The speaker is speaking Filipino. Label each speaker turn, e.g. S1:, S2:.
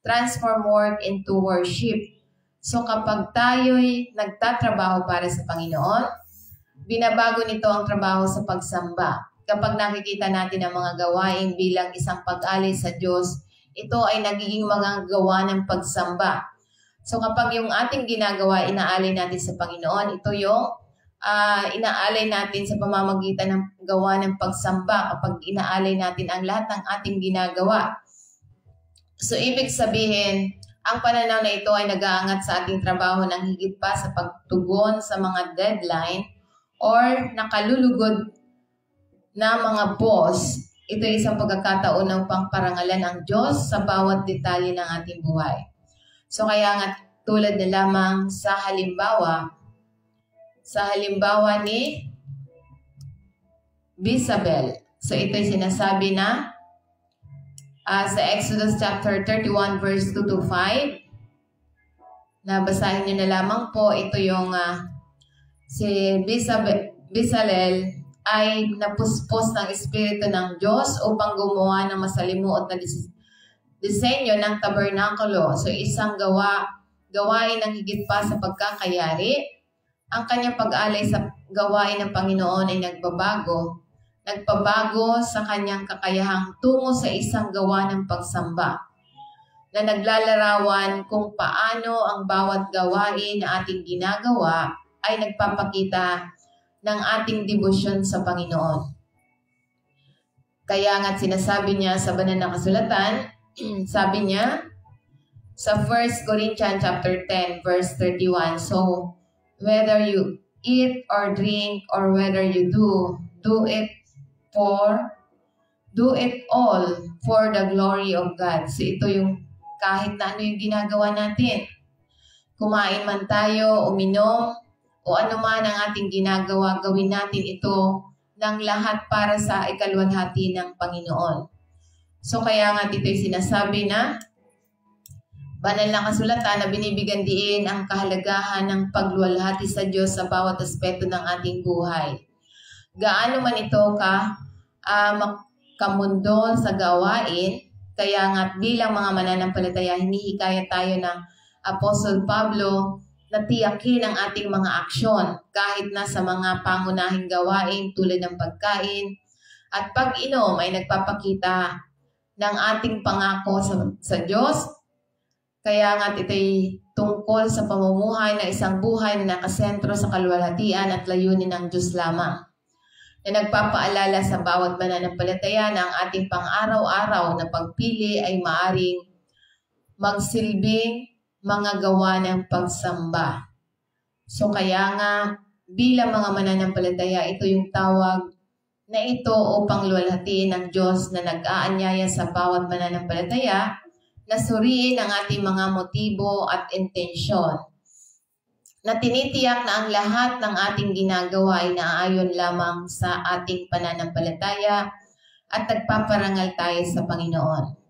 S1: transform work into worship. So kapag tayo'y nagtatrabaho para sa Panginoon, binabago nito ang trabaho sa pagsamba. Kapag nakikita natin ang mga gawain bilang isang pag-alay sa Diyos, ito ay nagiging mga gawa ng pagsamba. So kapag yung ating ginagawa, inaalay natin sa Panginoon, ito yung inaalay natin sa pamamagitan ng gawa ng pagsamba kapag inaalay natin ang lahat ng ating ginagawa. So ibig sabihin, ang pananaw na ito ay nag-aangat sa ating trabaho ng higit pa sa pagtugon sa mga deadline or nakalulugod na mga boss. Ito ay isang pagkakataon ng pangparangalan ng Diyos sa bawat detalye ng ating buhay. So kaya nga tulad na lamang sa halimbawa ni Jezebel. So ito ay sinasabi na sa Exodus chapter 31 verse 2 to 5. Nabasahin niyo na lamang po, ito yung si Bezalel ay napuspos ng Espiritu ng Diyos upang gumawa ng masalimuot na disenyo ng tabernakulo. So isang gawain ng higit pa sa pagkakayari. Ang kanyang pag-alay sa gawain ng Panginoon ay nagpabago sa kanyang kakayahang tungo sa isang gawa ng pagsamba na naglalarawan kung paano ang bawat gawain na ating ginagawa ay nagpapakita ng ating debosyon sa Panginoon. Kaya nga sinasabi niya sa banal na kasulatan, sabi niya sa 1 Corinthians chapter 10 verse 31, so whether you eat or drink or whether you do it all for the glory of God. So ito yung kahit na ano yung ginagawa natin. Kumain man tayo, uminom, o ano man ang ating ginagawa, gawin natin ito ng lahat para sa ikalwalhati ng Panginoon. So kaya nga dito'y sinasabi na banal na kasulatan na binibigyan diin ang kahalagahan ng pagluwalhati sa Diyos sa bawat aspeto ng ating buhay. Gaano man ito kamundo sa gawain, kaya nga bilang mga mananampalataya, hinihikayat tayo ng Apostle Pablo na tiyakin ang ating mga aksyon kahit na sa mga pangunahing gawain tulad ng pagkain at pag-inom ay nagpapakita ng ating pangako sa Diyos. Kaya nga ito'y tungkol sa pamumuhay na isang buhay na nakasentro sa kalwalhatian at layunin ng Diyos lamang, na nagpapaalala sa bawat mananampalataya na ang ating pang-araw-araw na pagpili ay maaring magsilbing mga gawa ng pagsamba. So kaya nga bilang mga mananampalataya, ito yung tawag na ito upang luwalhatiin ng Diyos na nag-aanyaya sa bawat mananampalataya na suriin ang ating mga motibo at intensyon, na tinitiyak na ang lahat ng ating ginagawa ay naaayon lamang sa ating pananampalataya at nagpaparangal tayo sa Panginoon.